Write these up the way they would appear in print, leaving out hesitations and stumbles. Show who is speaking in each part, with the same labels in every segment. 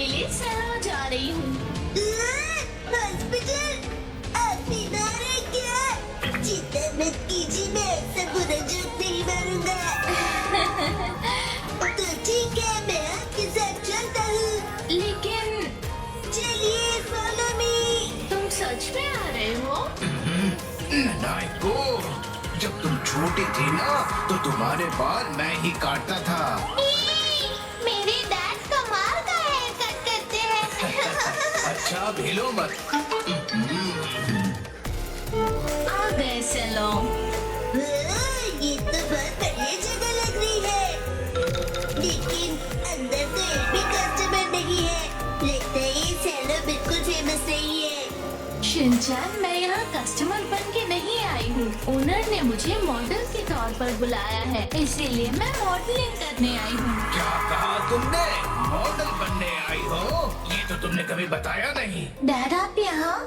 Speaker 1: के लिए सैलून जा रही हूँ।
Speaker 2: हॉस्पिटल? आप बीमार हैं क्या? चिंता मत कीजिए, मैं ऐसा बुरा जोक नहीं मारूंगा। तो ठीक है, मैं आपके साथ चलता हूँ।
Speaker 1: लेकिन
Speaker 2: चलिए, फॉलो मी।
Speaker 1: तुम सच में आ रहे हो?
Speaker 3: नाइको, जब तुम छोटी थी ना तो तुम्हारे बाल मैं ही काटता था।
Speaker 2: मेरे डैड कमाल का हेयर कट करते हैं।
Speaker 3: अच्छा भेलो मत।
Speaker 1: आ गए सैलून।
Speaker 2: ये तो बहुत बढ़िया जगह लग रही है, लेकिन अंदर तो एक भी कस्टमर नहीं है। लगता है ये सैलून बिल्कुल फेमस नहीं है।
Speaker 1: शिनचैन, मैं यहाँ कस्टमर बन के नहीं आई हूँ। ओनर ने मुझे मॉडल के तौर पर बुलाया है, इसीलिए मैं मॉडलिंग करने आई हूँ।
Speaker 3: क्या कहा तुमने? मॉडल बनने आई हो? ये तो तुमने कभी बताया नहीं।
Speaker 1: डैड, आप यहाँ?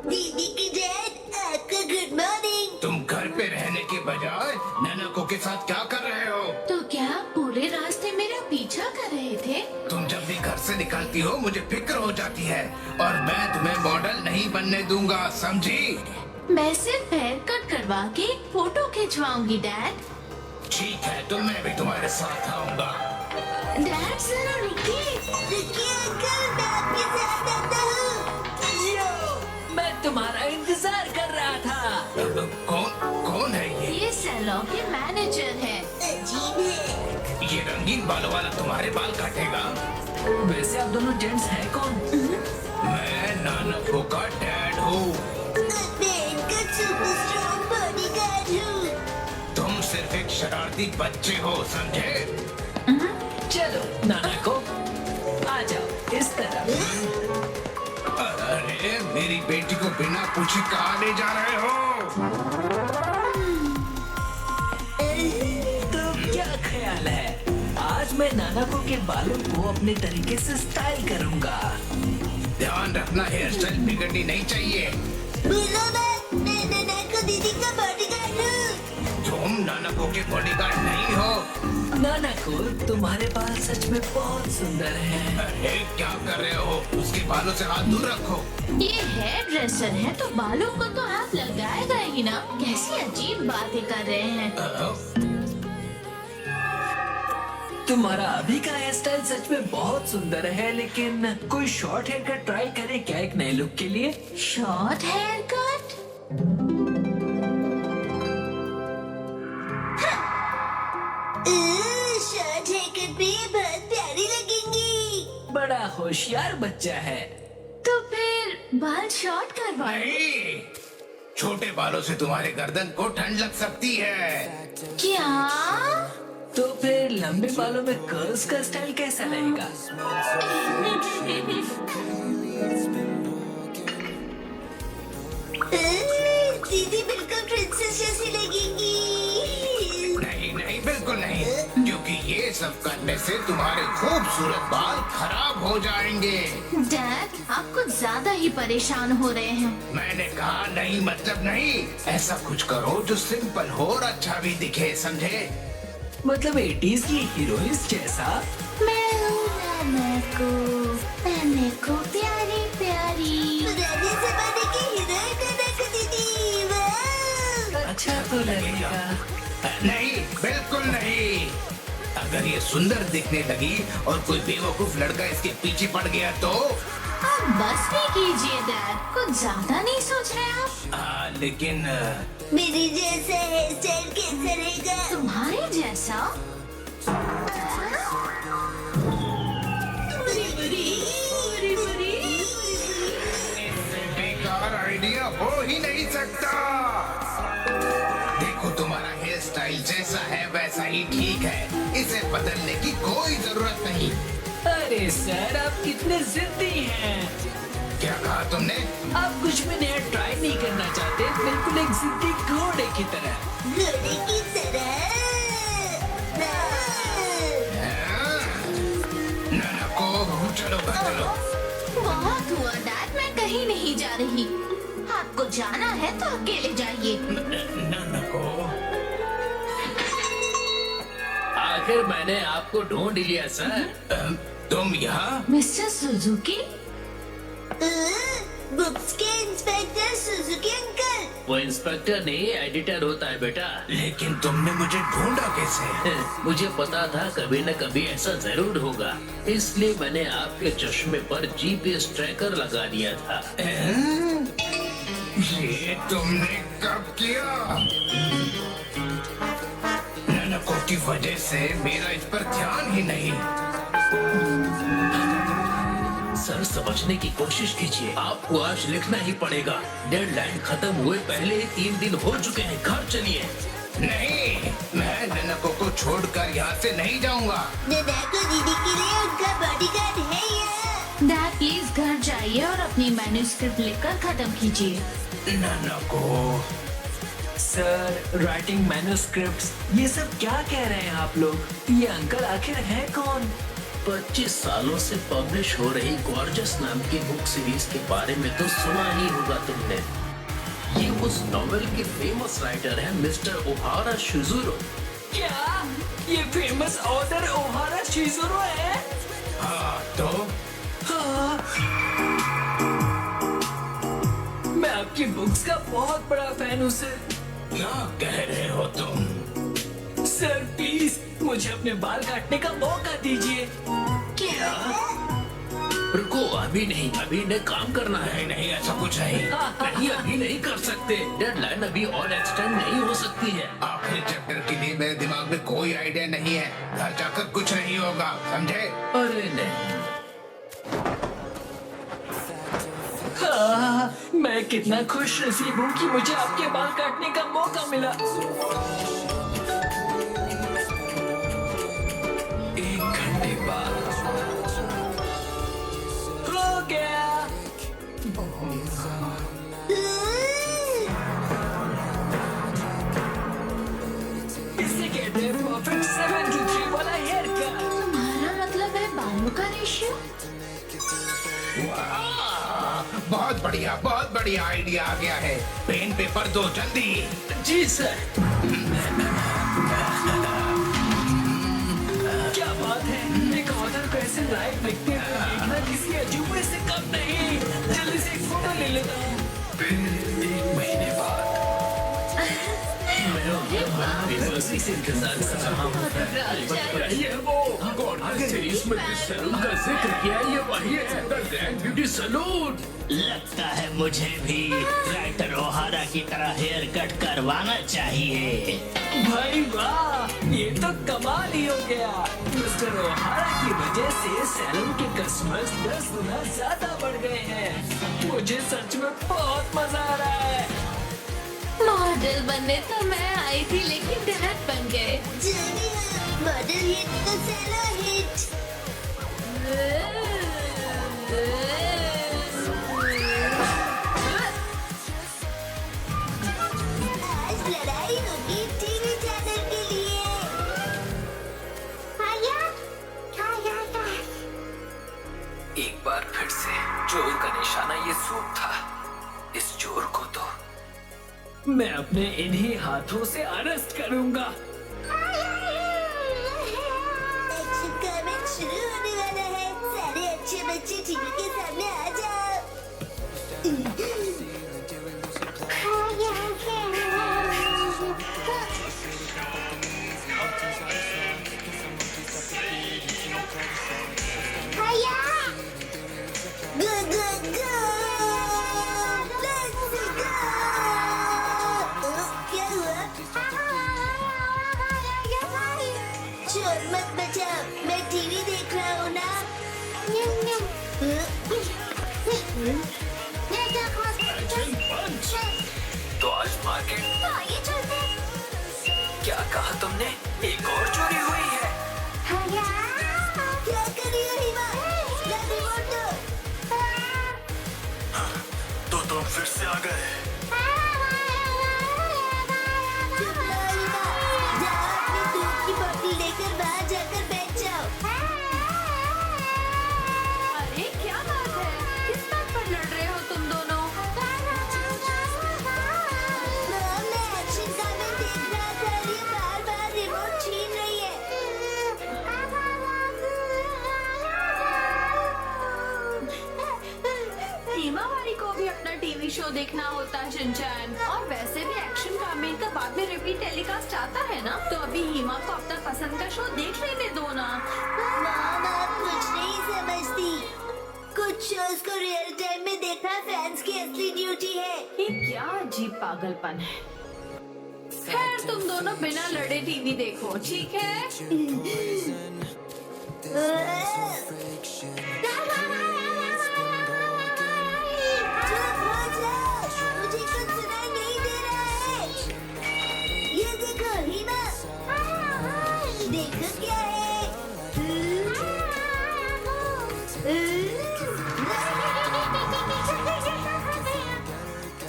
Speaker 2: दीदी की डैड, आपको गुड मॉर्निंग।
Speaker 3: तुम घर पे रहने के बजाय नैनको के साथ क्या कर रहे हो?
Speaker 1: तो क्या आप पूरे रास्ते मेरा पीछा कर रहे थे?
Speaker 3: तुम जब भी घर से निकलती हो मुझे फिक्र हो जाती है, और मैं तुम्हें मॉडल नहीं बनने दूंगा, समझी?
Speaker 1: मैं सिर्फ हेयर कट करवा के एक फोटो खिंचवाऊंगी डैड।
Speaker 3: ठीक है, तो मैं भी तुम्हारे साथ आऊंगा।
Speaker 1: डैड जरा रुकिए।
Speaker 2: रुकिए अंकल, मैं आपके साथ आता हूँ।
Speaker 4: मैं तुम्हारा इंतजार कर रहा था।
Speaker 3: कौन है ये?
Speaker 1: ये सैलून के मैनेजर है।
Speaker 2: अजीब है।
Speaker 3: ये रंगीन बालों वाला तुम्हारे बाल काटेगा?
Speaker 4: वैसे आप दोनों जेंट्स हैं कौन?
Speaker 3: मैं नानको का डैड हूँ।
Speaker 2: मैं इनका सुपर स्ट्रॉन्ग बॉडीगार्ड हूँ।
Speaker 3: तुम सिर्फ एक शरारती बच्चे हो, समझे?
Speaker 4: चलो नाना को आ जाओ इस तरफ।
Speaker 3: अरे मेरी बेटी को बिना पूछे कहाँ ले जा रहे हो?
Speaker 4: तो क्या ख्याल है, आज मैं नानाको के बालों को अपने तरीके से स्टाइल करूंगा।
Speaker 3: ध्यान रखना, हेयर स्टाइल बिगड़नी नहीं चाहिए।
Speaker 2: बोलो मत, मैं नानाको दीदी का बॉडीगार्ड हूँ।
Speaker 3: तुम नानको के बॉडीगार्ड नहीं हो।
Speaker 4: नानाको, तुम्हारे बाल सच में बहुत सुंदर हैं।
Speaker 3: अरे क्या कर रहे हो? उसके बालों से हाथ दूर रखो।
Speaker 1: ये हेयर ड्रेसर है तो बालों को तो हाथ लगाएगा ही ना। कैसी अजीब बातें कर रहे हैं।
Speaker 4: तुम्हारा अभी का हेयर स्टाइल सच में बहुत सुंदर है, लेकिन कोई शॉर्ट हेयर कट ट्राई करें क्या एक नए लुक के लिए?
Speaker 1: Short hair cut?
Speaker 2: Short haircut भी बहुत प्यारी लगेंगी।
Speaker 4: बड़ा होशियार बच्चा है।
Speaker 1: तो फिर बाल शॉर्ट करवाओ।
Speaker 3: नहीं, छोटे बालों से तुम्हारे गर्दन को ठंड लग सकती है।
Speaker 1: क्या?
Speaker 4: तो फिर लंबे बालों में कर्ल्स का स्टाइल कैसा रहेगा?
Speaker 2: दीदी बिल्कुल प्रिंसेस जैसी लगेंगी।
Speaker 3: नहीं नहीं, बिल्कुल नहीं, क्योंकि ये सब करने से तुम्हारे खूबसूरत बाल खराब हो जाएंगे।
Speaker 1: डैड, आप कुछ ज्यादा ही परेशान हो रहे हैं।
Speaker 3: मैंने कहा नहीं मतलब नहीं। ऐसा कुछ करो जो सिंपल हो और अच्छा भी दिखे, समझे?
Speaker 4: मतलब 80s की हीरोइंस जैसा?
Speaker 1: मैं हूँ नानाको प्यारी प्यारी।
Speaker 2: पुराने जमाने की हीरोइन नानाको दीदी। वाह!
Speaker 4: अच्छा तो लगेगा।
Speaker 3: नहीं, बिल्कुल नहीं। अगर ये सुंदर दिखने लगी और कोई बेवकूफ लड़का इसके पीछे पड़ गया तो?
Speaker 1: आप बस भी कीजिए डैड, कुछ ज्यादा नहीं सोच रहे आप?
Speaker 3: लेकिन
Speaker 2: मेरे जैसा हेयर स्टाइल कैसा रहेगा?
Speaker 1: तुम्हारे जैसा?
Speaker 3: बेकार आइडिया हो ही नहीं सकता। देखो, तुम्हारा हेयर स्टाइल जैसा है वैसा ही ठीक है, इसे बदलने की कोई जरूरत नहीं।
Speaker 4: अरे सर, आप कितने जिद्दी हैं।
Speaker 3: क्या कहा तुमने?
Speaker 4: आप कुछ भी नया ट्राई नहीं करना चाहते, बिल्कुल एक जिद्दी घोड़े की तरह।
Speaker 2: घोड़े की तरह।
Speaker 3: नानाको, चलो घर चलो।
Speaker 1: बहुत हुआ डैड, मैं कहीं नहीं जा रही। आपको जाना है तो अकेले जाइए।
Speaker 3: नानाको,
Speaker 4: आ आखिर मैंने आपको ढूंढ लिया सर।
Speaker 3: तुम यहाँ?
Speaker 1: मिस्टर सुजुकी,
Speaker 2: बुक्स के इंस्पेक्टर सुजुकी अंकल।
Speaker 4: वो इंस्पेक्टर नहीं एडिटर होता है बेटा।
Speaker 3: लेकिन तुमने मुझे ढूंढा कैसे?
Speaker 4: मुझे पता था कभी न कभी ऐसा जरूर होगा, इसलिए मैंने आपके चश्मे पर जीपीएस ट्रैकर लगा दिया था।
Speaker 3: ये तुमने कब किया? ननको की वजह से मेरा इस पर ध्यान ही नहीं।
Speaker 4: सर समझने की कोशिश कीजिए, आपको आज लिखना ही पड़ेगा। डेडलाइन खत्म हुए पहले ही 3 दिन हो चुके हैं। घर चलिए।
Speaker 3: नहीं, मैं ननको को छोड़कर यहाँ से नहीं जाऊँगा।
Speaker 2: ननको दीदी के लिए उनका बॉडीगार्ड है यहाँ।
Speaker 1: डैड प्लीज घर जाइए और अपनी मैन्युस्क्रिप्ट लिखकर खत्म कीजिए।
Speaker 3: ननको,
Speaker 4: सर राइटिंग मैन्युस्क्रिप्ट्स, ये सब क्या कह रहे हैं आप लोग? ये अंकल आखिर है कौन? 25 सालों से पब्लिश हो रही गॉर्जस नाम की बुक सीरीज के बारे में तो सुना ही होगा तुमने। ये उस नॉवेल के फेमस राइटर है मिस्टर ओहारा शिजुरो। क्या ये फेमस ऑथर ओहारा शिजुरो है?
Speaker 3: हाँ तो?
Speaker 4: हाँ। मैं आपकी बुक्स का बहुत बड़ा फैन हूँ सर।
Speaker 3: क्या कह रहे हो तुम?
Speaker 4: सर प्लीज मुझे अपने बाल काटने का मौका दीजिए। क्या? रुको, अभी नहीं, अभी ने काम करना है।
Speaker 3: नहीं, ऐसा कुछ नहीं।
Speaker 4: नहीं, अभी नहीं कर सकते। डेडलाइन अभी और एक्सटेंड नहीं हो सकती है।
Speaker 3: आखिरी चैप्टर के लिए मेरे दिमाग में कोई आइडिया नहीं है। घर जाकर कुछ नहीं होगा, समझे?
Speaker 4: अरे नहीं। हाँ, मैं कितना खुश नसीब हूँ कि मुझे आपके बाल काटने का मौका मिला। 1 घंटे बाद हो गया। इसे कहते हैं परफेक्ट 7 to 3 वाला हेयर कट।
Speaker 1: तुम्हारा मतलब है बालों का रेशियो?
Speaker 3: बहुत बढ़िया आइडिया आ गया है। पेन पेपर दो जल्दी।
Speaker 4: जी सर। क्या बात है, एक ऑथर को ऐसे लाइव लिखते हुए देखना किसी अजूबे से कम नहीं। जल्दी से एक फोटो ले लेता हूँ। फिर 1 महीने बाद मैं उसी से इंतजार कर रहा हूँ। ये वो गॉर्जस सीरीज में जिस सैलून का जिक्र किया, ये वही है, द ग्रैंड ब्यूटी सैलून।
Speaker 5: लगता है मुझे भी राइटर ओहारा की तरह हेयर कट करवाना चाहिए।
Speaker 4: भाई वाह, ये तो कमाल ही हो गया। मिस्टर ओहारा की वजह से सैलून के कस्टमर्स 10 गुना ज्यादा बढ़ गए हैं। मुझे सच में बहुत मजा आ रहा है।
Speaker 1: मॉडल बनने तो मैं आई थी, लेकिन डैड बन गए।
Speaker 2: जाने हाँ, मॉडल हिट तो सेलो हिट। आज लड़ाई होगी टीवी चैनल के लिए।
Speaker 4: एक बार फिर से चोर का निशाना ये सूप था। इस चोर को तो मैं अपने इन्हीं हाथों से अरेस्ट करूंगा।
Speaker 2: एक्शन कमेंट शुरू होने वाला है। सारे अच्छे बच्चे टीवी के सामने आ जाओ। Go, go, go! Let's go! क्या हुआ? चोर मत बचाओ, मैं टीवी देख रहा हूँ ना।
Speaker 4: तो आज मार्केट क्या कहा तुमने? एक और चोरी हुई है।
Speaker 2: क्या कर रही हो हिमा? जल्दी रिमोट दो।
Speaker 5: तो तुम फिर से आ गए।
Speaker 2: चुप रहो हिमा। जाओ अपनी दूध की बोतल लेकर बाहर जाकर बैठ जाओ।
Speaker 1: अरे क्या बात है, किस बात पर लड़ रहे हो तुम दोनों?
Speaker 2: मैं एक्शन कमेंट देख रहा था। ये बार-बार रिमोट छीन रही है।
Speaker 1: देखना होता शिनचैन। और वैसे भी एक्शन कामेन का बाद में रिपीट टेलीकास्ट आता है ना, तो अभी हिमा को अपना पसंद का शो देख लेने दो ना।
Speaker 2: मॉम आप कुछ नहीं समझती। कुछ शोज को रियल टाइम में देखना फैंस की असली ड्यूटी है।
Speaker 1: ये क्या अजीब पागलपन है। खैर तुम दोनों बिना लड़े टीवी देखो, ठीक है?
Speaker 2: चुप हो जाओ, मुझे कुछ सुनाई नहीं दे रहा है। ये देखो हिमा, देखो क्या है।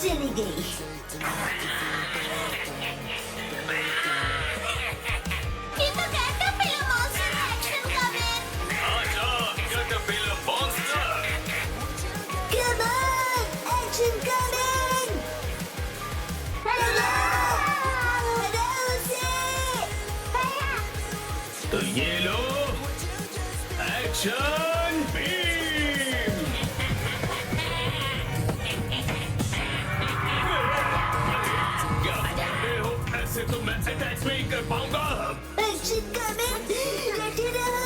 Speaker 2: चली गई। ये तो caterpillar monster action come on. Come on, action coming! Hello! Hello, उसे!
Speaker 4: तो ये लो एक्शन बीम। क्या कहते हो? ऐसे तो मैं अटैक नहीं कर पाऊंगा।
Speaker 2: Action coming! डटे रहो!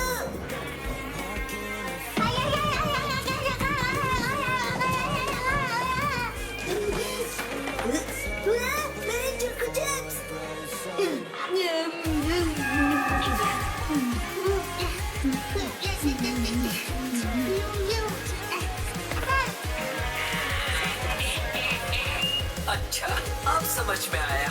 Speaker 2: मेरे चोको चिप्स!
Speaker 6: अच्छा, अब समझ में आया।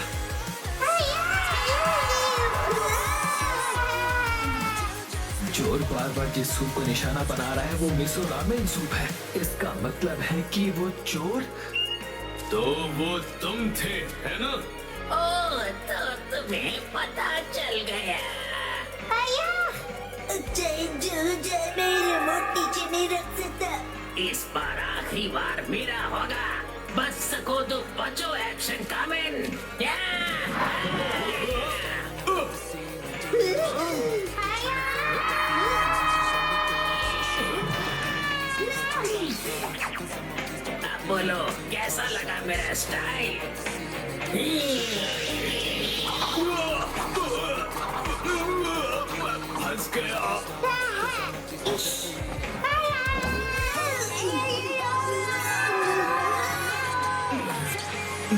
Speaker 4: चोर बार बार जिस सूप को निशाना बना रहा है वो मिसो रामेन सूप है। इसका मतलब है कि वो चोर तो वो तुम थे, है ना?
Speaker 5: ओ तो तुम्हें पता चल गया।
Speaker 2: चाहे जो हो जाए, मैं रिमोट नीचे नहीं रख सकता।
Speaker 5: इस बार आखिरी बार मेरा होगा। बच सको तो बचो एक्शन कामेन। अब बोलो कैसा लगा मेरा स्टाइल?
Speaker 4: फंस गया।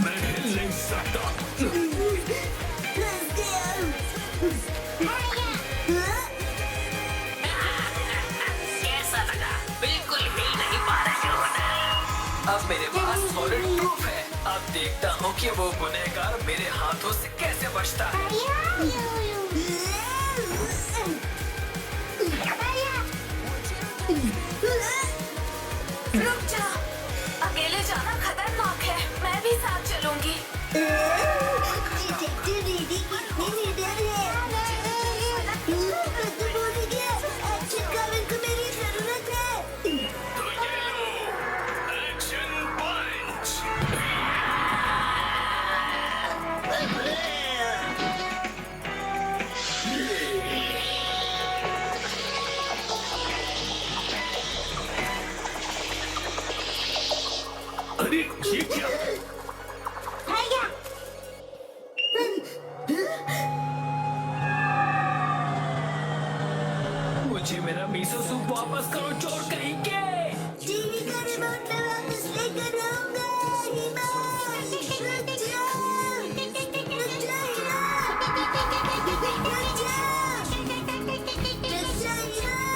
Speaker 4: मैं हिल नहीं सकता।
Speaker 2: फंस गया।
Speaker 5: कैसा लगा? बिल्कुल हिल नहीं पा रहे हो ना?
Speaker 6: अब मेरे पास सॉलिड प्रूफ है। अब देखता हूँ कि वो गुनहगार मेरे हाथों से कैसे बचता है।
Speaker 1: रुक जा, अकेले जाना खतरनाक है। मैं भी साथ चलूंगी।
Speaker 2: डिटेक्टिव रेडी कितने निडर है। खत्म हो गया। एक्शन कामेन को मेरी जरूरत है।
Speaker 4: तो ये लो एक्शन पंच। अरे ये क्या? मुझे मेरा मिसो सूप वापस करो, चोर कहीं के।
Speaker 2: टीवी का रिमोट मैं वापस लेकर आऊंगा। हिमा, रुक जाओ। रुक जाओ, हिमा। रुक जाओ। रुक जाओ, हिमा।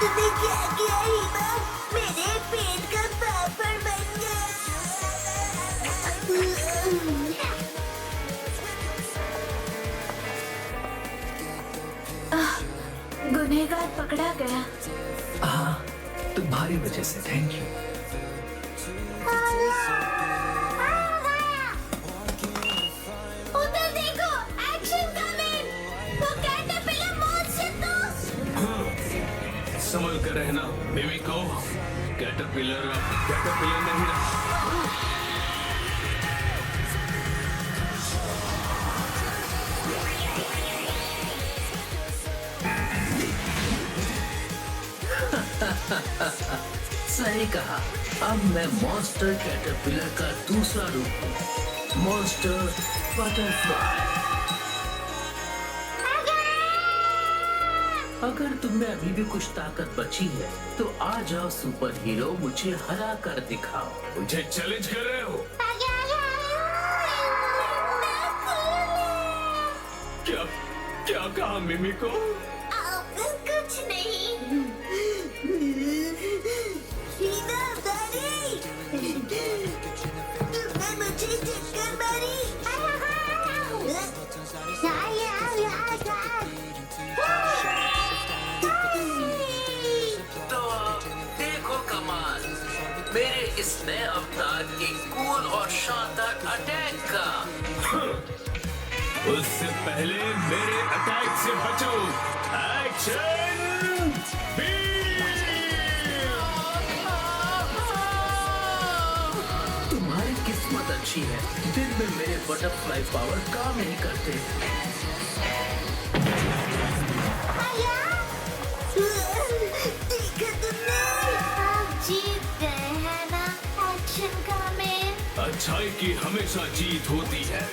Speaker 2: तुमने क्या किया हिमा? मेरे पेट का पापड़ बन गया।
Speaker 1: गुनहगार पकड़ा गया।
Speaker 4: हाँ, तुम्हारी वजह से। Thank you. रहना मिमिको। कैटरपिलर नहीं रहा। सही कहा। अब मैं मॉन्स्टर कैटरपिलर का दूसरा रूप हूँ, मॉन्स्टर बटरफ्लाई। अगर तुम में अभी भी कुछ ताकत बची है तो आ जाओ सुपर हीरो, मुझे हरा कर दिखाओ। मुझे चैलेंज कर रहे हो? क्या कहा मिमिको?
Speaker 2: कुछ नहीं। हीना दादी, तुमने मुझे चक्कर मारी।
Speaker 4: तो देखो कमाल मेरे इस नए अवतार के कूल और शानदार अटैक का। उससे पहले मेरे अटैक से बचो। एक्शन तुम्हारी किस्मत अच्छी है, दिन में मेरे बटरफ्लाई पावर काम नहीं करते।
Speaker 2: देखा तुमने?
Speaker 1: आप जीत गए हैं ना एक्शन का में।
Speaker 4: अच्छाई की हमेशा जीत होती है।